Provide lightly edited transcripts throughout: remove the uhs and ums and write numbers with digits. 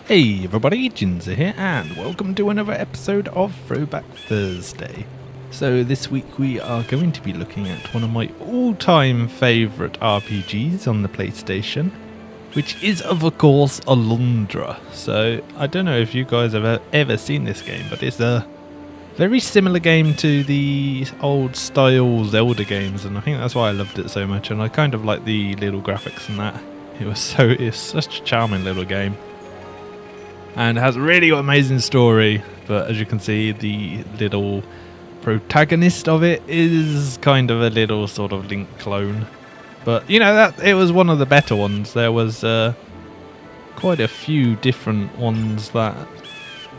Hey everybody, Jinza here, and welcome to another episode of Throwback Thursday. So this week we are going to be looking at one of my all-time favourite RPGs on the PlayStation, which is of course Alundra. So I don't know if you guys have ever seen this game, but it's a very similar game to the old style Zelda games, and I think that's why I loved it so much, and I kind of like the little graphics and that. It's such a charming little game. And it has a really amazing story, but as you can see, the little protagonist of it is kind of a little sort of Link clone. But you know, that it was one of the better ones. There was quite a few different ones that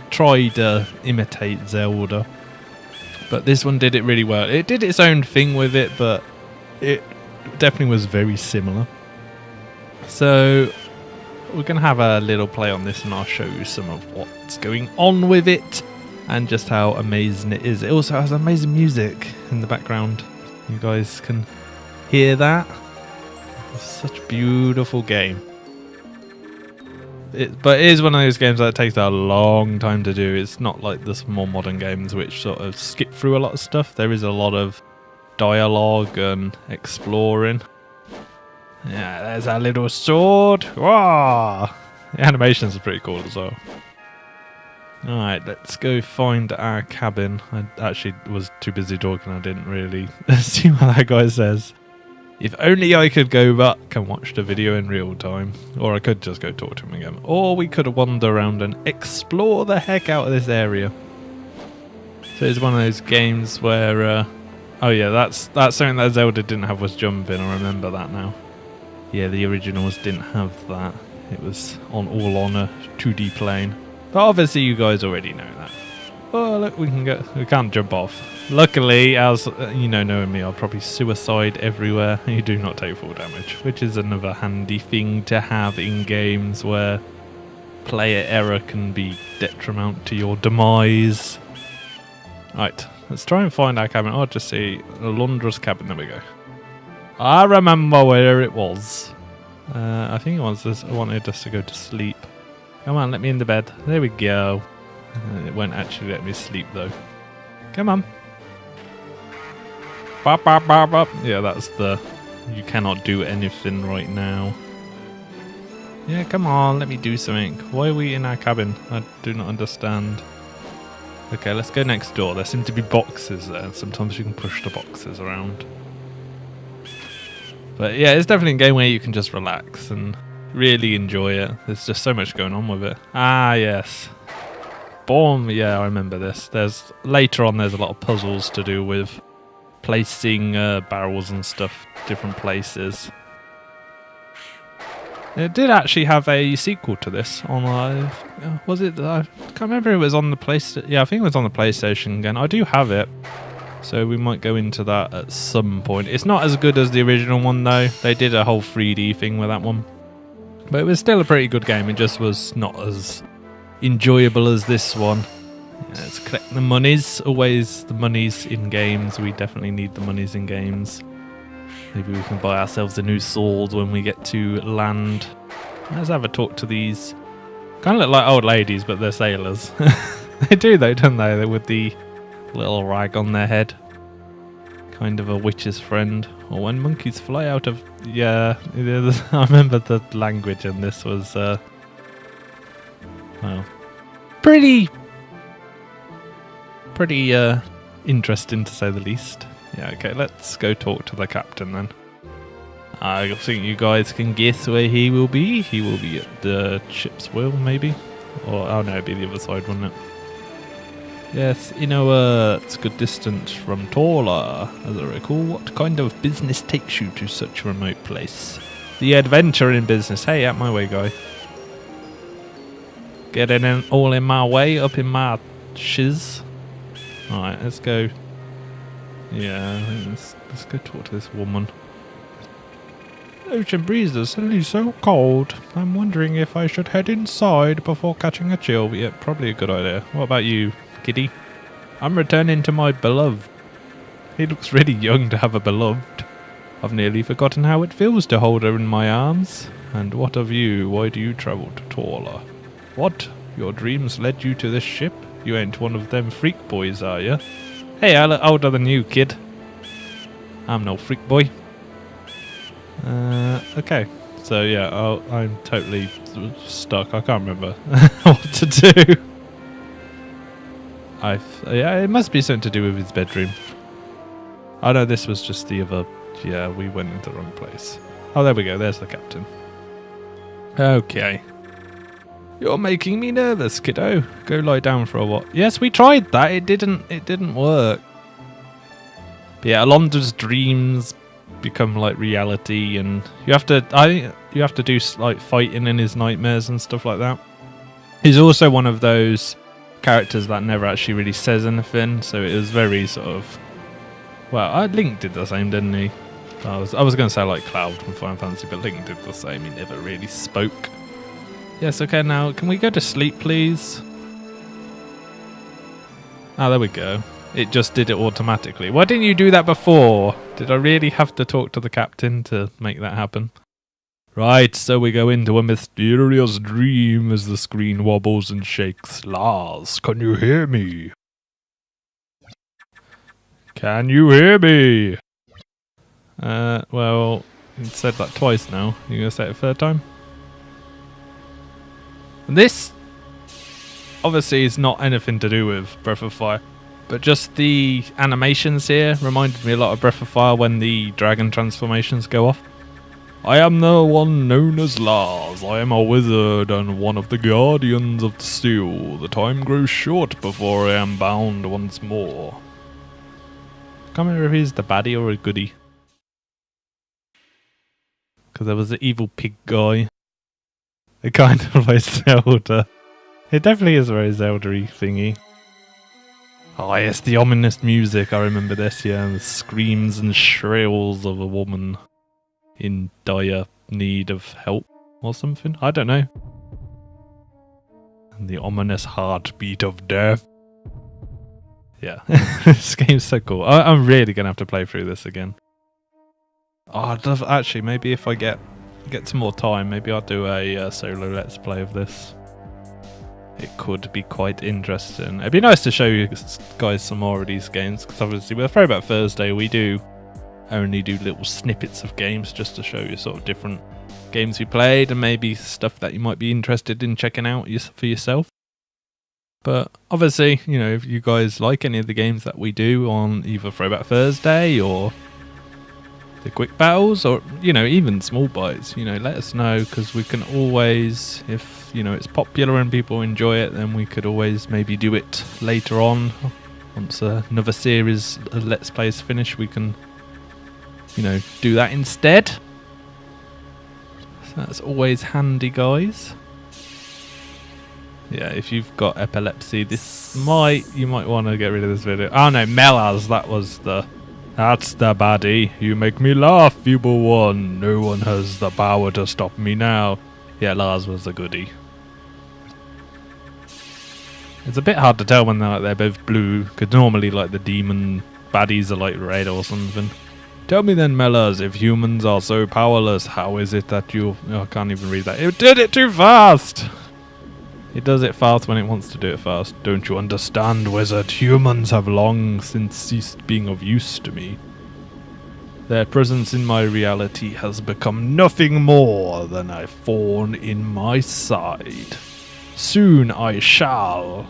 tried to imitate Zelda, but this one did it really well. It did its own thing with it, but it definitely was very similar. So we're going to have a little play on this, and I'll show you some of what's going on with it and just how amazing it is. It also has amazing music in the background. You guys can hear that. It's such a beautiful game. But it is one of those games that takes a long time to do. It's not like the more modern games which sort of skip through a lot of stuff. There is a lot of dialogue and exploring. Yeah, there's our little sword. Wow! The animations are pretty cool as well. Alright, let's go find our cabin. I actually was too busy talking, I didn't really see what that guy says. If only I could go back and watch the video in real time. Or I could just go talk to him again. Or we could wander around and explore the heck out of this area. So it's one of those games where... oh yeah, that's something that Zelda didn't have, was jumping. I remember that now. Yeah, the originals didn't have that. It was all on a 2D plane. But obviously you guys already know that. Oh look, we can't jump off. Luckily, as you know, knowing me, I'll probably suicide everywhere. You do not take full damage, which is another handy thing to have in games where player error can be detrimental to your demise. Right, let's try and find our cabin. Oh, just see Alundra's cabin. There we go. I remember where it was. I think it wanted us to go to sleep. Come on, let me in the bed. There we go. It won't actually let me sleep though. Come on. Bop, bop, bop, bop. Yeah, that's the... You cannot do anything right now. Yeah, come on, let me do something. Why are we in our cabin? I do not understand. Okay, let's go next door. There seem to be boxes there. Sometimes you can push the boxes around. But yeah, it's definitely a game where you can just relax and really enjoy it. There's just so much going on with it. Ah, yes. Boom. Yeah, I remember this. Later on, there's a lot of puzzles to do with placing barrels and stuff different places. It did actually have a sequel to this on was it? I can't remember if it was on the PlayStation. Yeah, I think it was on the PlayStation again. I do have it. So we might go into that at some point. It's not as good as the original one though. They did a whole 3D thing with that one. But it was still a pretty good game. It just was not as enjoyable as this one. Yeah, let's collect the monies. Always the monies in games. We definitely need the monies in games. Maybe we can buy ourselves a new sword when we get to land. Let's have a talk to these. Kind of look like old ladies, but they're sailors. They do though, don't they? They're with the little rag on their head. Kind of a witch's friend. Or when monkeys fly out of... Yeah, I remember the language in this was... well, pretty interesting to say the least. Yeah, okay, let's go talk to the captain then. I think you guys can guess where he will be. He will be at the ship's wheel, maybe? Or, oh no, it'd be the other side, wouldn't it? Yes, it's a good distance from Torla, as I recall. What kind of business takes you to such a remote place? The adventure in business. Hey, out my way, guy. Getting all in my way, up in my shiz. Alright, let's go. Yeah, I think let's go talk to this woman. Ocean breeze is suddenly so cold. I'm wondering if I should head inside before catching a chill. Yeah, probably a good idea. What about you, Kitty? I'm returning to my beloved. He looks really young to have a beloved. I've nearly forgotten how it feels to hold her in my arms. And what of you? Why do you travel to Torla? What? Your dreams led you to this ship? You ain't one of them freak boys, are you? Hey, I'm older than you, kid. I'm no freak boy. Okay. So yeah, I'm totally stuck. I can't remember what to do. Yeah, it must be something to do with his bedroom. Oh no, this was just the other. Yeah, we went into the wrong place. Oh, there we go. There's the captain. Okay. You're making me nervous, kiddo. Go lie down for a while. Yes, we tried that. It didn't work. But yeah, Alundra's dreams become like reality, and you have to do like fighting in his nightmares and stuff like that. He's also one of those characters that never actually really says anything, so it was very sort of, well, Link did the same, didn't he? I was going to say like Cloud from Final Fantasy, but Link did the same. He never really spoke. Yes, okay, now can we go to sleep, please? Ah, there we go. It just did it automatically. Why didn't you do that before? Did I really have to talk to the captain to make that happen? Right, so we go into a mysterious dream as the screen wobbles and shakes. Lars, can you hear me? Can you hear me? Well, you said that twice now. You gonna say it a third time? And this obviously is not anything to do with Breath of Fire, but just the animations here reminded me a lot of Breath of Fire when the dragon transformations go off. I am the one known as Lars. I am a wizard and one of the guardians of the steel. The time grows short before I am bound once more. I can't remember if he's the baddie or a goodie. Because there was the evil pig guy. It kind of like Zelda. It definitely is a very Zelda-y thingy. Oh yes, the ominous music, I remember this, yeah. And the screams and shrills of a woman in dire need of help or something. I don't know. And the ominous heartbeat of death. Yeah, this game's so cool. I'm really going to have to play through this again. Oh, I'd love, actually, maybe if I get some more time, maybe I'll do a solo let's play of this. It could be quite interesting. It'd be nice to show you guys some more of these games, because obviously with Throwback Thursday we do only do little snippets of games just to show you sort of different games we played and maybe stuff that you might be interested in checking out for yourself. But obviously, you know, if you guys like any of the games that we do on either Throwback Thursday or the quick battles, or, you know, even small bites, you know, let us know, because we can always, if, you know, it's popular and people enjoy it, then we could always maybe do it later on. Once another series of Let's Plays finish, we can, you know, do that instead. So that's always handy, guys. Yeah, if you've got epilepsy, you might want to get rid of this video. Oh no, Melaz, that's the baddie. You make me laugh, feeble one. No one has the power to stop me now. Yeah, Lars was a goodie. It's a bit hard to tell when they're both blue, because normally like the demon baddies are like red or something. Tell me then, Melaz, if humans are so powerless, how is it that you... Oh, I can't even read that. It did it too fast! It does it fast when it wants to do it fast. Don't you understand, wizard? Humans have long since ceased being of use to me. Their presence in my reality has become nothing more than a thorn in my side. Soon I shall.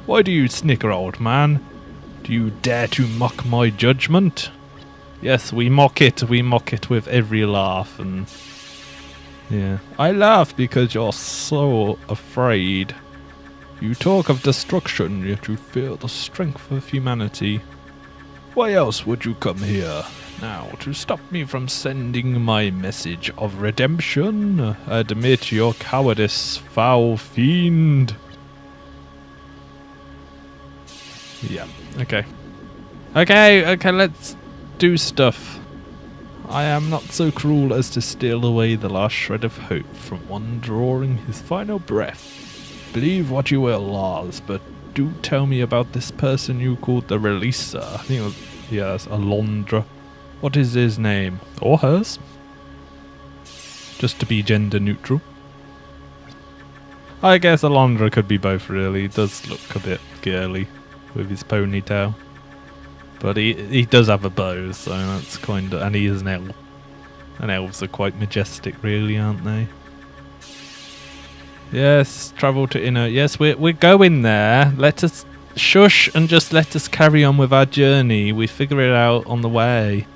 Why do you snicker, old man? Do you dare to mock my judgment? Yes, we mock it with every laugh, and... yeah. I laugh because you're so afraid. You talk of destruction, yet you fear the strength of humanity. Why else would you come here? Now, to stop me from sending my message of redemption? Admit your cowardice, foul fiend. Yeah, okay. Okay, let's do stuff. I am not so cruel as to steal away the last shred of hope from one drawing his final breath. Believe what you will, Lars, but do tell me about this person you called the Releaser. I think it was, yes, Alundra. What is his name? Or hers? Just to be gender neutral. I guess Alundra could be both really. He does look a bit girly with his ponytail. But he does have a bow, so that's kind of... And he is an elf. And elves are quite majestic really, aren't they? Yes, travel to inner... Yes, we're going there. Let us shush and just let us carry on with our journey. We figure it out on the way.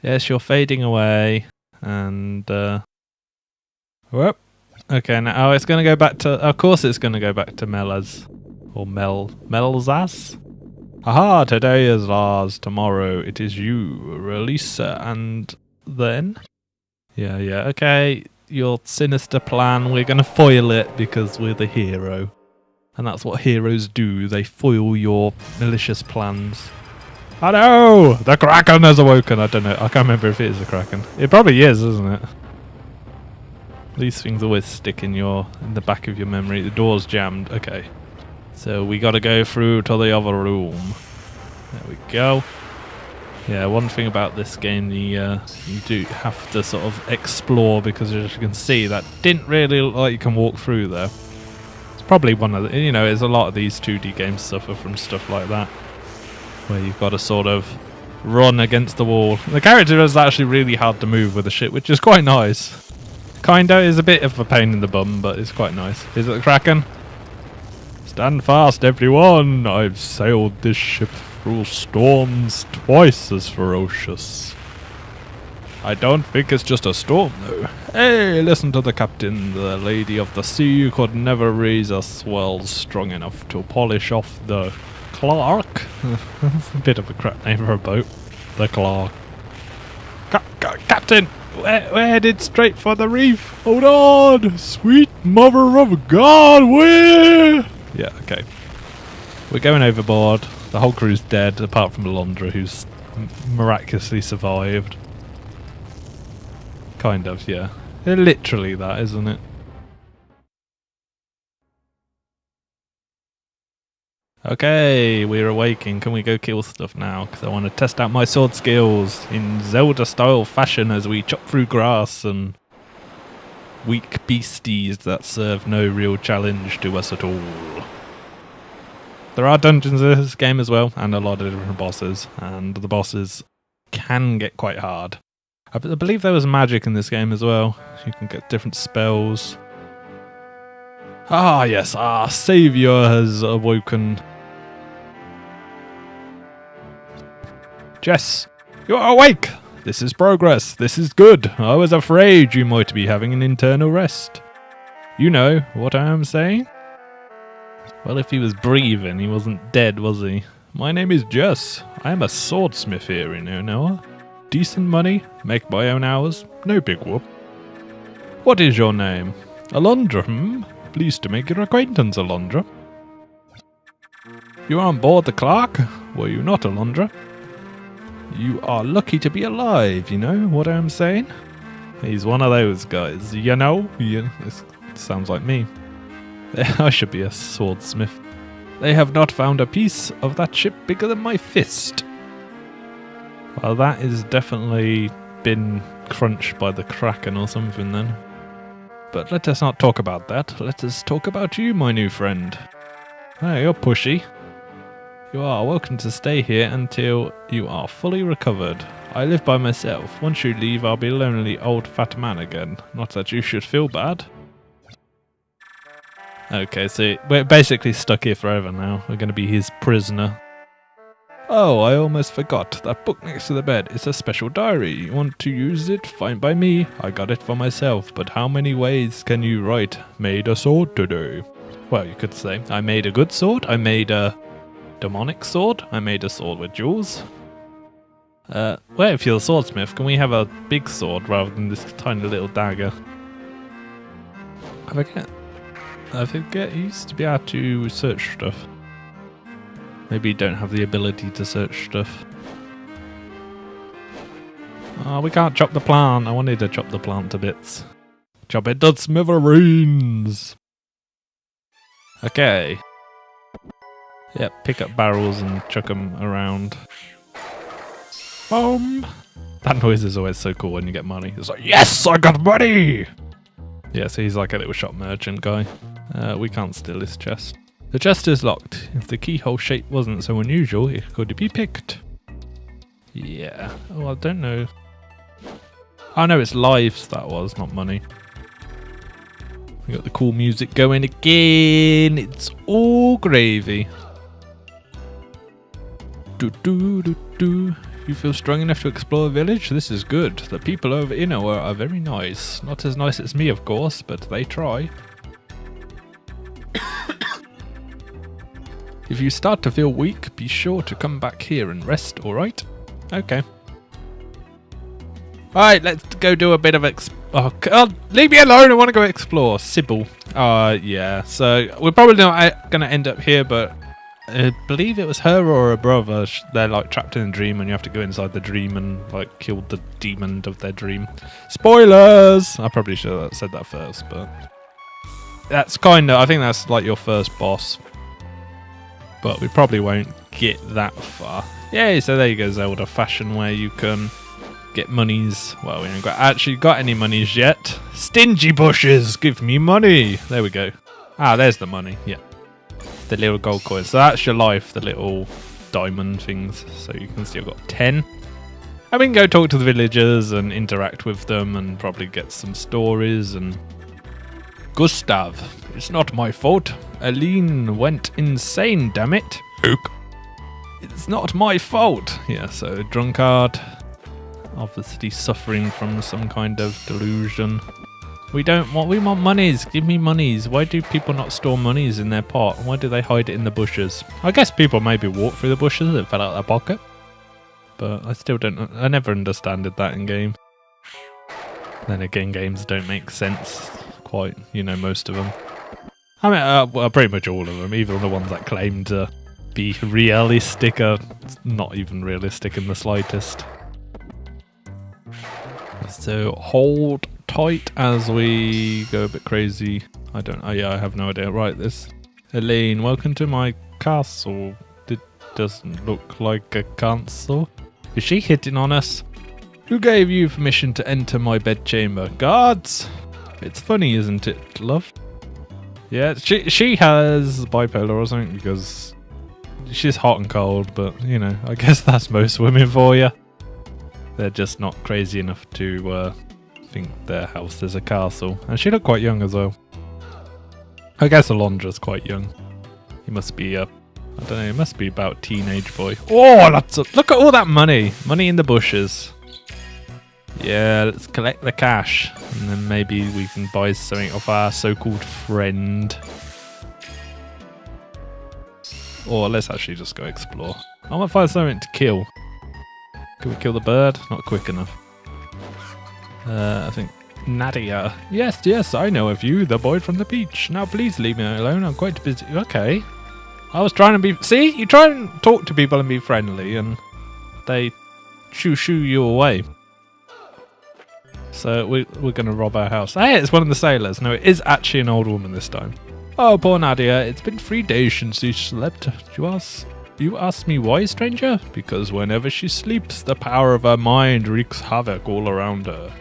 Yes, you're fading away. And, whoop. Okay, now it's going to go back to... Of course it's going to go back to Melaz. Or Melzas? Aha, today is ours. Tomorrow it is you, Relisa, and then... Yeah, okay. Your sinister plan, we're going to foil it because we're the hero. And that's what heroes do. They foil your malicious plans. I know! The Kraken has awoken. I don't know. I can't remember if it is a Kraken. It probably is, isn't it? These things always stick in the back of your memory. The door's jammed. Okay. So we got to go through to the other room. There we go. Yeah, one thing about this game, you do have to sort of explore because as you can see, that didn't really look like you can walk through there. It's probably one of the, there's a lot of these 2D games suffer from stuff like that, where you've got to sort of run against the wall. The character is actually really hard to move with the ship, which is quite nice. Kinda is a bit of a pain in the bum, but it's quite nice. Is it the Kraken? Stand fast, everyone! I've sailed this ship through storms twice as ferocious. I don't think it's just a storm, though. Hey, listen to the captain. The lady of the sea could never raise a swell strong enough to polish off the Clark. That's a bit of a crap name for a boat. The Clark. Captain! We're headed straight for the reef. Hold on! Sweet mother of God, where? Yeah, okay. We're going overboard. The whole crew's dead, apart from Alundra, who's miraculously survived. Kind of, yeah. Literally that, isn't it? Okay, we're awaking. Can we go kill stuff now? Because I want to test out my sword skills in Zelda-style fashion as we chop through grass and weak beasties that serve no real challenge to us at all. There are dungeons in this game as well, and a lot of different bosses, and the bosses can get quite hard. I believe there was magic in this game as well. You can get different spells. Ah, yes, our saviour has awoken. Jess, you are awake! This is progress. This is good. I was afraid you might be having an internal rest. You know what I am saying? Well, if he was breathing, he wasn't dead, was he? My name is Jess. I am a swordsmith here in Onoa. Decent money, make my own hours, no big whoop. What is your name? Alundra, Pleased to make your acquaintance, Alundra. You are on board the Clark, were you not, Alundra? You are lucky to be alive, you know what I'm saying? He's one of those guys, you know? Yeah, this sounds like me. I should be a swordsmith. They have not found a piece of that ship bigger than my fist. Well, that has definitely been crunched by the Kraken or something then. But let us not talk about that. Let us talk about you, my new friend. Hey, you're pushy. You are welcome to stay here until you are fully recovered. I live by myself. Once you leave, I'll be a lonely old fat man again. Not that you should feel bad. Okay, so we're basically stuck here forever now. We're going to be his prisoner. Oh, I almost forgot. That book next to the bed is a special diary. You want to use it? Fine by me. I got it for myself. But how many ways can you write, made a sword today? Well, you could say, I made a good sword. I made a demonic sword. I made a sword with jewels. Well, if you're a swordsmith, can we have a big sword rather than this tiny little dagger? I forget you used to be able to search stuff. Maybe you don't have the ability to search stuff. Oh, we can't chop the plant. I wanted to chop the plant to bits. Chop it to smithereens. Okay. Yep, pick up barrels and chuck them around. Boom! That noise is always so cool when you get money. It's like, yes, I got money! Yeah, so he's like a little shop merchant guy. We can't steal this chest. The chest is locked. If the keyhole shape wasn't so unusual, it could be picked. Yeah. Oh, I don't know. Oh no, it's lives that was, not money. We got the cool music going again. It's all gravy. Do do do do. You feel strong enough to explore a village? This is good. The people over Inno are very nice. Not as nice as me, of course, but they try. If you start to feel weak, be sure to come back here and rest, alright? Okay. Alright, let's go do a bit of oh, God, leave me alone, I want to go explore. Sybil. Yeah, so we're probably not going to end up here, but I believe it was her or her brother. They're like trapped in a dream and you have to go inside the dream and like kill the demon of their dream. Spoilers! I probably should have said that first, but that's I think that's like your first boss. But we probably won't get that far. Yay, so there you go, Zelda fashion where you can get monies. Well, we haven't actually got any monies yet. Stingy bushes, give me money. There we go. Ah, there's the money, yeah. The little gold coins. So that's your life, the little diamond things. So you can see I've got 10. And we can go talk to the villagers and interact with them and probably get some stories and... Gustav, it's not my fault. Aline went insane, damn it. Ook. It's not my fault. Yeah, so drunkard. Obviously suffering from some kind of delusion. We want monies. Give me monies. Why do people not store monies in their pot? Why do they hide it in the bushes? I guess people maybe walk through the bushes and fell out of their pocket. But I still don't, I never understood that in game. Then again, games don't make sense quite, you know, most of them. I mean, well, pretty much all of them, even the ones that claim to be realistic are not even realistic in the slightest. So hold tight as we go a bit crazy. I have no idea. Right, this Elaine, welcome to my castle. It doesn't look like a castle. Is she hitting on us? Who gave you permission to enter my bedchamber? Guards! It's funny, isn't it, love? Yeah, she has bipolar or something because she's hot and cold, but, you know, I guess that's most women for you. They're just not crazy enough to think their house is a castle. And she looked quite young as well. I guess Alundra's quite young. He must be, I don't know, he must be about a teenage boy. Oh, look at all that money! Money in the bushes. Yeah, let's collect the cash. And then maybe we can buy something off our so-called friend. Or let's actually just go explore. I want to find something to kill. Can we kill the bird? Not quick enough. I think Nadia. Yes, I know of you, the boy from the beach. Now please leave me alone, I'm quite busy. Okay. I was trying to be... See? You try and talk to people and be friendly and they shoo you away. So we're going to rob our house. Hey, it's one of the sailors. No, it is actually an old woman this time. Oh, poor Nadia. It's been 3 days since she slept. You ask me why, stranger? Because whenever she sleeps, the power of her mind wreaks havoc all around her.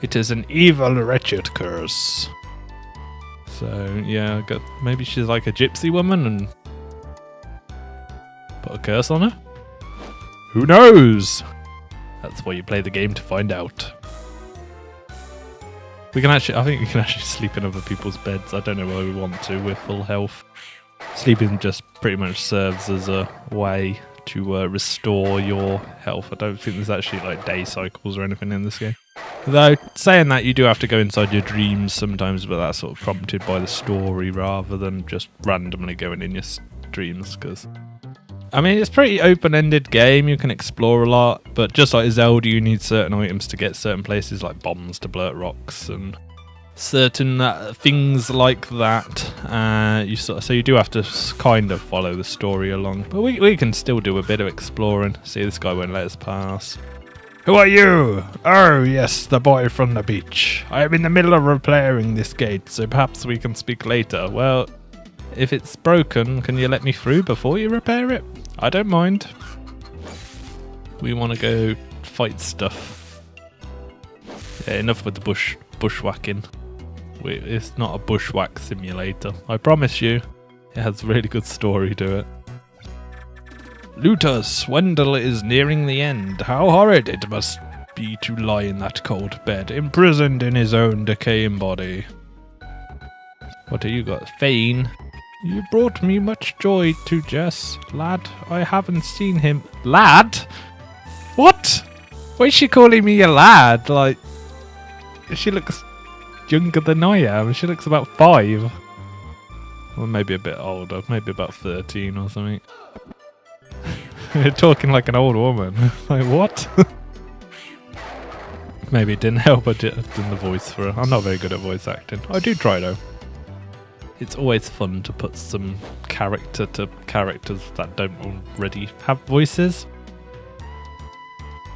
It is an evil, wretched curse. So, yeah, maybe she's like a gypsy woman and put a curse on her? Who knows? That's why you play the game, to find out. I think we can actually sleep in other people's beds. I don't know why we want to with full health. Sleeping just pretty much serves as a way to restore your health. I don't think there's actually like day cycles or anything in this game. Though, saying that, you do have to go inside your dreams sometimes, but that's sort of prompted by the story rather than just randomly going in your dreams. Because, I mean, it's a pretty open-ended game. You can explore a lot, but just like Zelda, you need certain items to get certain places, like bombs to blow at rocks and certain things like that. So you do have to kind of follow the story along, but we can still do a bit of exploring. See, this guy won't let us pass. Who are you? Oh yes, the boy from the beach. I am in the middle of repairing this gate, so perhaps we can speak later. Well, if it's broken, can you let me through before you repair it? I don't mind. We want to go fight stuff. Yeah, enough with the bushwhacking. It's not a bushwhack simulator. I promise you, it has a really good story to it. Luther Swindle is nearing the end. How horrid it must be to lie in that cold bed, imprisoned in his own decaying body. What have you got? Fane. You brought me much joy to Jess. Lad, I haven't seen him. Lad? What? Why is she calling me a lad? Like, she looks younger than I am. She looks about 5. Or maybe a bit older. Maybe about 13 or something. You're talking like an old woman. Like, what? Maybe it didn't help I did the voice for her. I'm not very good at voice acting. I do try though. It's always fun to put some character to characters that don't already have voices.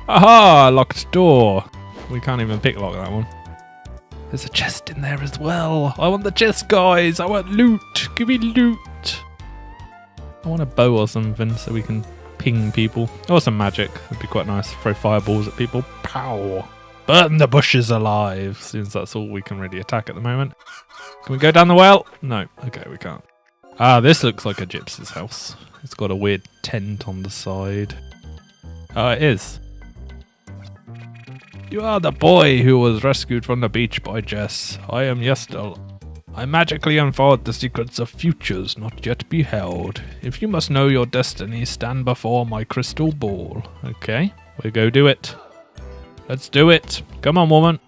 Aha! Locked door. We can't even pick lock that one. There's a chest in there as well. I want the chest, guys. I want loot. Give me loot. I want a bow or something so we can ping people. Or some magic. That'd be quite nice. Throw fireballs at people. Pow! Burn the bushes alive, since that's all we can really attack at the moment. Can we go down the well? No. Okay, we can't. Ah, this looks like a gypsy's house. It's got a weird tent on the side. Oh, it is. You are the boy who was rescued from the beach by Jess. I am Yestel. I magically unfold the secrets of futures not yet beheld. If you must know your destiny, stand before my crystal ball. Okay, we go do it. Let's do it. Come on, woman.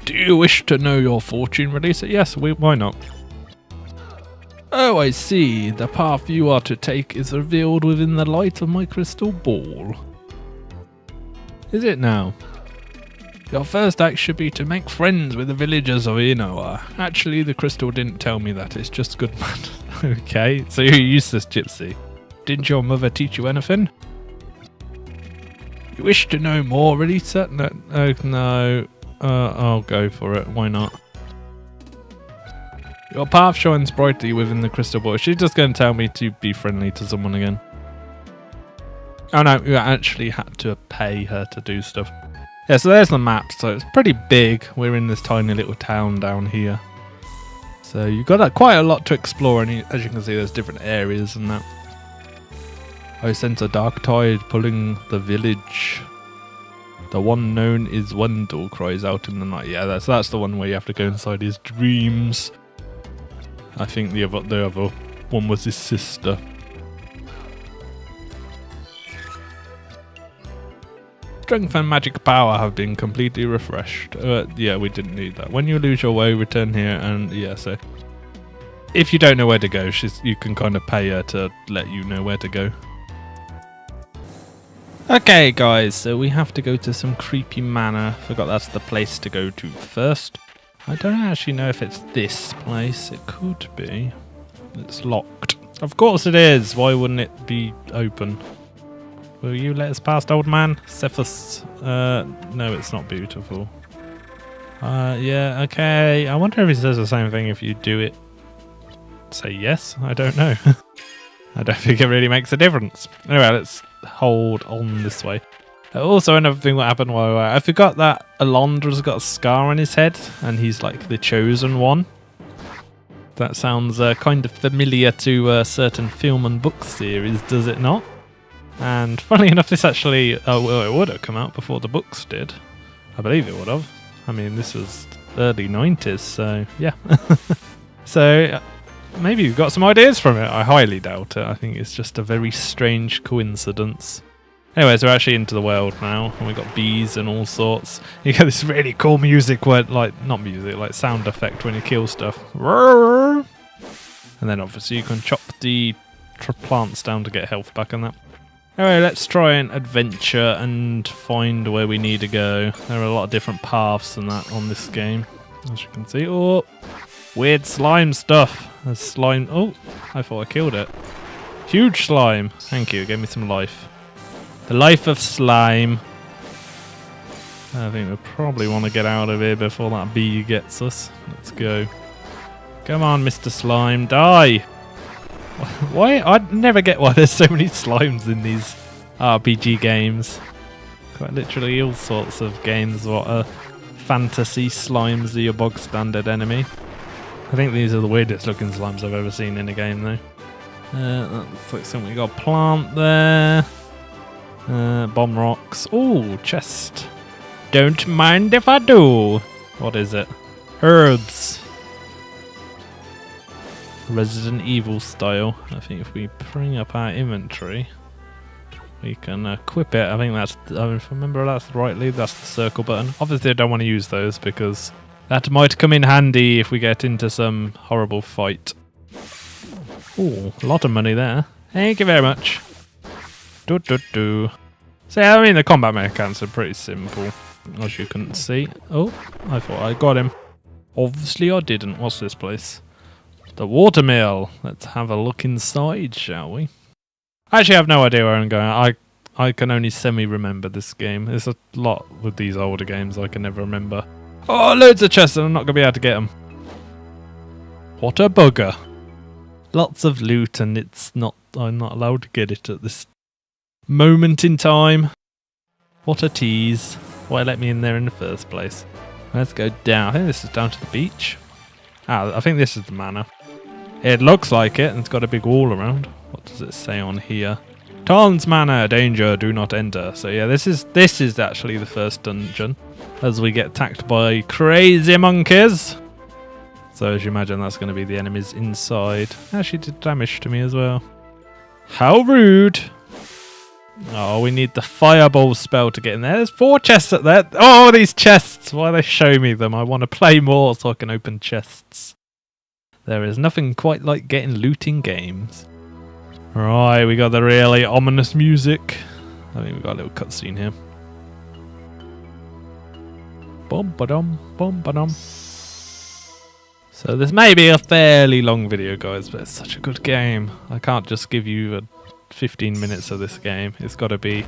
Do you wish to know your fortune? Release it? Yes, why not? Oh, I see. The path you are to take is revealed within the light of my crystal ball. Is it now? Your first act should be to make friends with the villagers of Inoa. Actually, the crystal didn't tell me that. It's just good man. Okay, so you're a useless gypsy. Didn't your mother teach you anything? You wish to know more, Relisa? No. I'll go for it. Why not? Your path shines brightly within the crystal ball. She's just going to tell me to be friendly to someone again. Oh no, you actually had to pay her to do stuff. Yeah, so there's the map. So it's pretty big. We're in this tiny little town down here. So you've got quite a lot to explore, and as you can see, there's different areas and that. I sense a dark tide pulling the village. The one known is Wendell cries out in the night. Yeah, that's the one where you have to go inside his dreams. I think the other one was his sister. Strength and magic power have been completely refreshed. Yeah, we didn't need that. When you lose your way, return here, and yeah, so if you don't know where to go, you can kind of pay her to let you know where to go. Okay, guys, so we have to go to some creepy manor. Forgot that's the place to go to first. I don't actually know if it's this place. It could be. It's locked. Of course it is. Why wouldn't it be open? Will you let us past, old man? Cephas. No, it's not beautiful. Yeah, okay. I wonder if he says the same thing if you do it. Say yes? I don't know. I don't think it really makes a difference. Anyway, let's hold on this way. Also, another thing that happened while I forgot that Alundra's got a scar on his head, and he's like the chosen one. That sounds kind of familiar to a certain film and book series, does it not? And funnily enough, this actually, well, it would have come out before the books did. I believe it would have. I mean, this was early 90s, so yeah. So maybe you've got some ideas from it. I highly doubt it. I think it's just a very strange coincidence. Anyways, we're actually into the world now, and we've got bees and all sorts. You get this really cool music where, like, not music, like sound effect when you kill stuff. And then obviously you can chop the plants down to get health back and that. Anyway, let's try an adventure and find where we need to go. There are a lot of different paths and that on this game, as you can see. Oh, weird slime stuff. There's slime. Oh, I thought I killed it. Huge slime. Thank you, it gave me some life. The life of slime. I think we probably want to get out of here before that bee gets us. Let's go. Come on, Mr. Slime, die! Why? I never get why there's so many slimes in these RPG games. Quite literally all sorts of games. What are fantasy slimes are your bog standard enemy. I think these are the weirdest looking slimes I've ever seen in a game though. That looks like something. We got a plant there. Bomb rocks. Oh, chest. Don't mind if I do. What is it? Herbs. Resident Evil style. I think if we bring up our inventory, we can equip it. I think that's, if I remember that's rightly, that's the circle button. Obviously I don't want to use those because that might come in handy if we get into some horrible fight. Ooh, a lot of money there. Thank you very much. So I mean the combat mechanics are pretty simple, as you couldn't see. Oh, I thought I got him. Obviously I didn't. What's this place? The watermill. Let's have a look inside, shall we? I actually have no idea where I'm going. I can only semi-remember this game. There's a lot with these older games I can never remember. Oh, loads of chests and I'm not going to be able to get them. What a bugger. Lots of loot and I'm not allowed to get it at this moment in time. What a tease. Why let me in there in the first place? Let's go down. I think this is down to the beach. I think this is the manor. It looks like it, and it's got a big wall around. What does it say on here? Tarn's Manor, danger, do not enter. So yeah, this is actually the first dungeon, as we get attacked by crazy monkeys. So as you imagine, that's going to be the enemies inside. Actually did damage to me as well. How rude. Oh, we need the fireball spell to get in there. There's 4 chests up there. Oh, these chests. Why are they showing me them? I want to play more so I can open chests. There is nothing quite like getting loot in games. Right, we got the really ominous music. I think we got a little cutscene here. Bum ba dum, bum ba dum. So this may be a fairly long video, guys, but it's such a good game. I can't just give you 15 minutes of this game. It's got to be.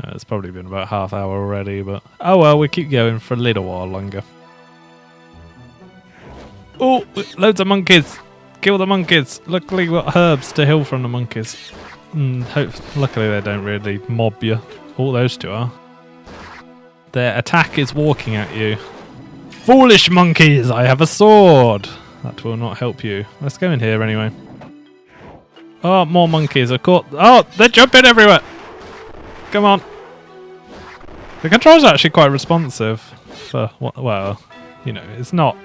It's probably been about half hour already, but oh well, we keep going for a little while longer. Oh, loads of monkeys! Kill the monkeys! Luckily, we've got herbs to heal from the monkeys. Luckily, they don't really mob you. All those two are. Their attack is walking at you. Foolish monkeys! I have a sword! That will not help you. Let's go in here anyway. Oh, more monkeys are caught. Oh, they're jumping everywhere! Come on. The controls are actually quite responsive. For what? Well, you know, it's not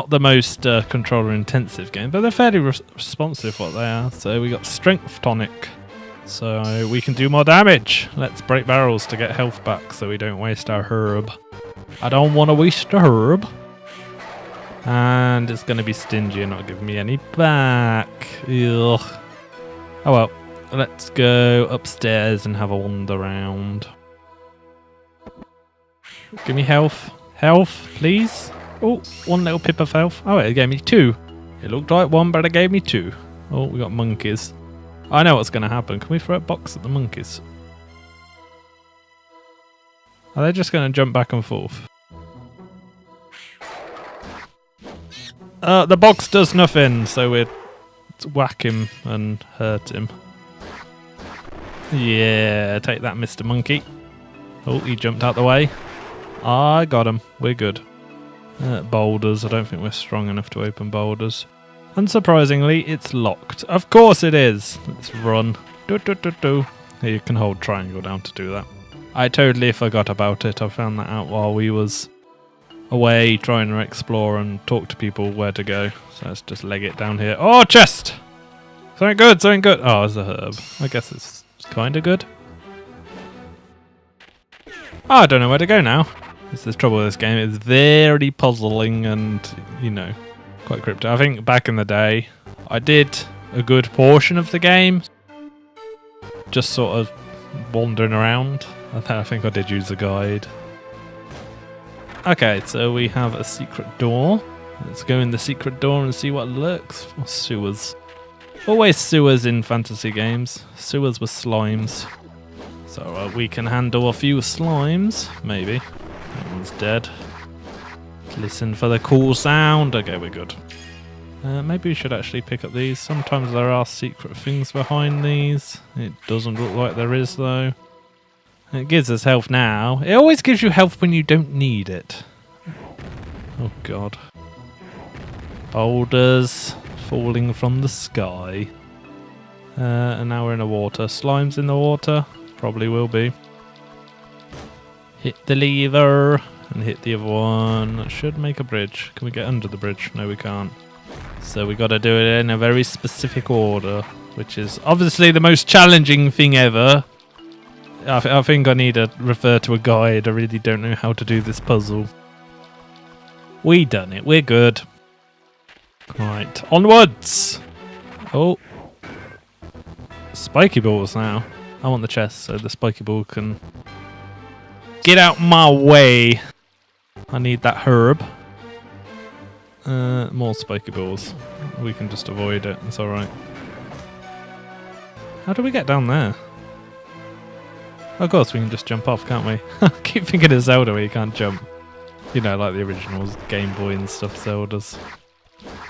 the most controller intensive game, but they're fairly responsive what they are. So we got strength tonic, so we can do more damage. Let's break barrels to get health back so we don't waste our herb. I don't want to waste a herb. And it's going to be stingy and not giving me any back. Ugh. Oh well, let's go upstairs and have a wander around. Give me health. Health, please. Oh, 1 little pip of health. Oh, it gave me 2. It looked like 1, but it gave me 2. Oh, we got monkeys. I know what's going to happen. Can we throw a box at the monkeys? Are they just going to jump back and forth? The box does nothing, so we'll whack him and hurt him. Yeah, take that, Mr. Monkey. Oh, he jumped out the way. I got him. We're good. Boulders. I don't think we're strong enough to open boulders. Unsurprisingly, it's locked. Of course it is. Let's run. Here, you can hold triangle down to do that. I totally forgot about it. I found that out while we was away trying to explore and talk to people where to go. So let's just leg it down here. Oh, chest! Something good, something good. Oh, it's a herb. I guess it's kind of good. Oh, I don't know where to go now. This is the trouble with this game. It's very puzzling and, you know, quite cryptic. I think back in the day, I did a good portion of the game. Just sort of wandering around. I think I did use a guide. Okay, so we have a secret door. Let's go in the secret door and see what lurks. Oh, sewers. Always sewers in fantasy games. Sewers with slimes. So we can handle a few slimes, maybe. That one's dead. Listen for the cool sound. Okay, we're good. Maybe we should actually pick up these. Sometimes there are secret things behind these. It doesn't look like there is, though. It gives us health now. It always gives you health when you don't need it. Oh god. Boulders falling from the sky. And now we're in the water. Slime's in the water. Probably will be. Hit the lever and hit the other one. That should make a bridge. Can we get under the bridge? No, we can't. So we got to do it in a very specific order, which is obviously the most challenging thing ever. I think I need to refer to a guide. I really don't know how to do this puzzle. We done it. We're good. Right, onwards. Oh. Spiky balls now. I want the chest so the spiky ball can get out my way. I need that herb. More spiky balls. We can just avoid it. It's alright. How do we get down there? Of course we can just jump off, can't we? I keep thinking of Zelda where you can't jump. You know, like the original Game Boy and stuff Zeldas.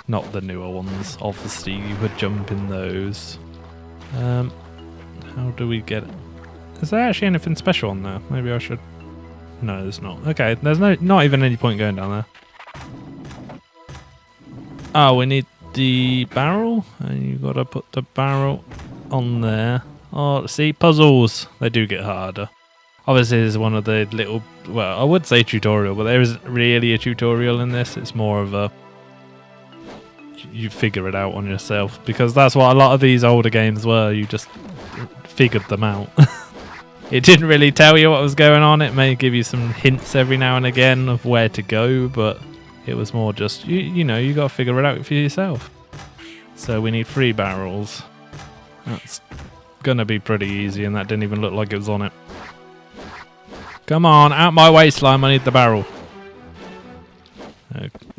Not the newer ones. Obviously you would jump in those. How do we get it? Is there actually anything special on there? Maybe I should... No, there's not. Okay, there's not even any point going down there. Oh, we need the barrel. And you got to put the barrel on there. Oh, see, puzzles. They do get harder. Obviously, this is one of the little... Well, I would say tutorial, but there isn't really a tutorial in this. It's more of a... You figure it out on yourself. Because that's what a lot of these older games were. You just figured them out. It didn't really tell you what was going on. It may give you some hints every now and again of where to go, but it was more just, you know, you got to figure it out for yourself. So we need 3 barrels. That's going to be pretty easy, and that didn't even look like it was on it. Come on, out my way, slime. I need the barrel.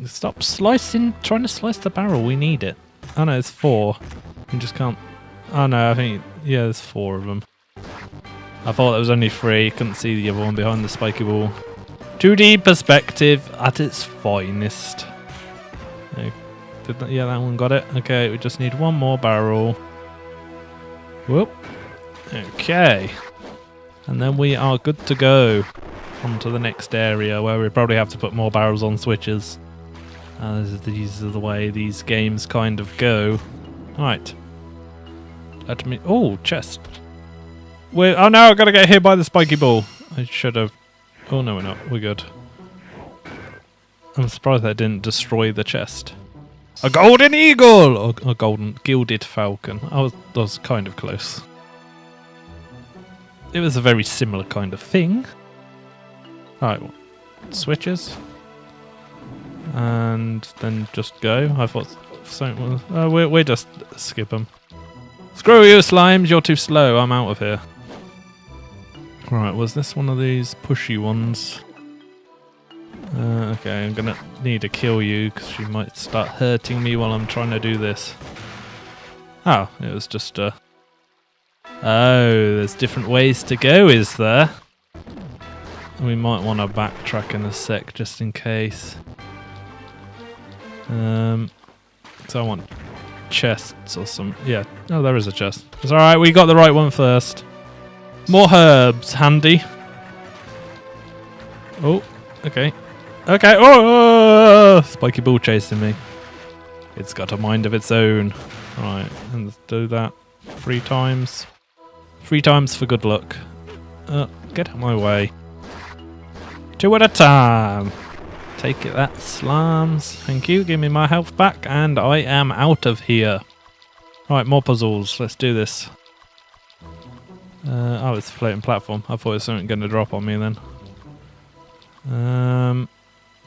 Stop trying to slice the barrel. We need it. Oh no, it's 4. You just can't... Oh no, I think... Yeah, there's 4 of them. I thought there was only 3. Couldn't see the other one behind the spiky ball. 2D perspective at its finest. Yeah, that one got it. Okay, we just need 1 more barrel. Whoop. Okay. And then we are good to go. On to the next area where we probably have to put more barrels on switches. These are the way these games kind of go. Right. Let me... Oh, chest. Oh no, I've got to get hit by the spiky ball. I should have... Oh no, we're not. We're good. I'm surprised that didn't destroy the chest. A golden eagle! Or a golden gilded falcon. I was kind of close. It was a very similar kind of thing. Alright, switches. And then just go. I thought something was... we'll just skip them. Screw you, slimes. You're too slow. I'm out of here. Right, was this one of these pushy ones? Okay, I'm going to need to kill you because you might start hurting me while I'm trying to do this. Oh, it was just Oh, there's different ways to go, is there? We might want to backtrack in a sec just in case. So I want chests or some... Yeah, oh, there is a chest. It's alright, we got the right one first. More herbs, handy. Oh, okay. Okay, oh! Spiky ball chasing me. It's got a mind of its own. Alright, and let's do that 3 times. 3 times for good luck. Get out of my way. 2 at a time. Take it, that slimes. Thank you, give me my health back, and I am out of here. Alright, more puzzles. Let's do this. Oh, it's a floating platform. I thought it was something going to drop on me then.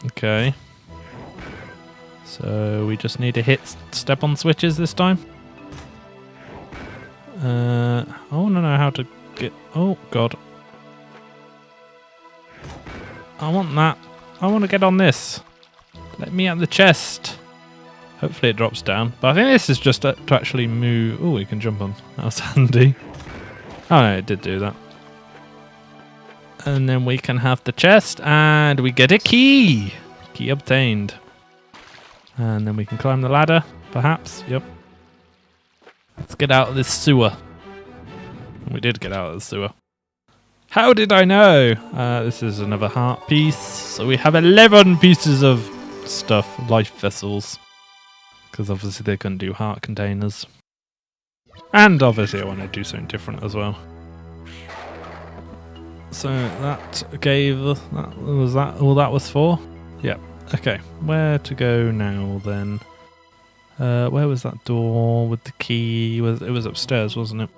Okay. So we just need to step on switches this time. I want to know how to get... Oh, God. I want that. I want to get on this. Let me at the chest. Hopefully it drops down. But I think this is just to actually move... Oh, we can jump on. That was handy. Oh, no, it did do that. And then we can have the chest, and we get a key. Key obtained. And then we can climb the ladder, perhaps. Yep. Let's get out of this sewer. We did get out of the sewer. How did I know? This is another heart piece. So we have 11 pieces of stuff, life vessels. Because obviously they couldn't do heart containers. And obviously I want to do something different as well. So that gave... was that all that was for? Yeah. Okay. Where to go now then? Where was that door with the key? It was upstairs, wasn't it?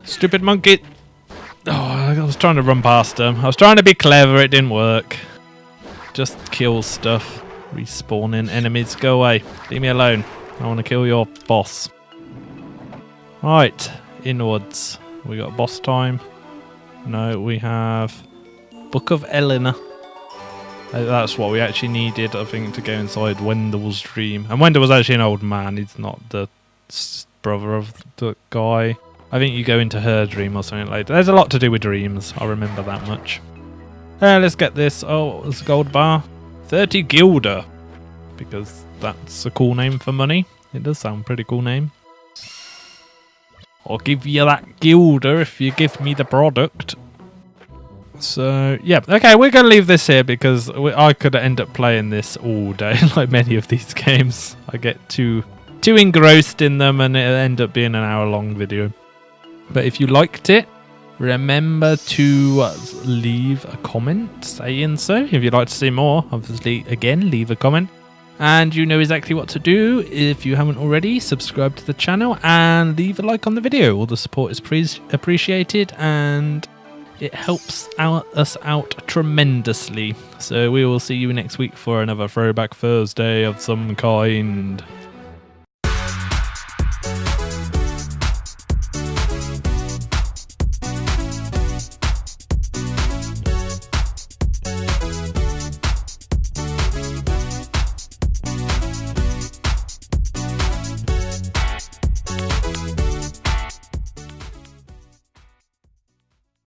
Stupid monkey! Oh, I was trying to run past him. I was trying to be clever, it didn't work. Just kill stuff. Respawning enemies, go away. Leave me alone. I want to kill your boss. Right, inwards. We got boss time. No, we have Book of Eleanor. That's what we actually needed, I think, to go inside Wendell's dream. And Wendell was actually an old man. He's not the brother of the guy. I think you go into her dream or something like that. There's a lot to do with dreams. I remember that much. Let's get this. Oh, it's a gold bar. 30 guilder. Because that's a cool name for money. It does sound a pretty cool name. I'll give you that guilder if you give me the product. So, yeah. Okay, we're going to leave this here because I could end up playing this all day, like many of these games. I get too engrossed in them and it'll end up being an hour-long video. But if you liked it, remember to leave a comment saying so. If you'd like to see more, obviously, again, leave a comment. And you know exactly what to do. If you haven't already, subscribe to the channel and leave a like on the video. All the support is appreciated and it helps us out tremendously. So we will see you next week for another Throwback Thursday of some kind.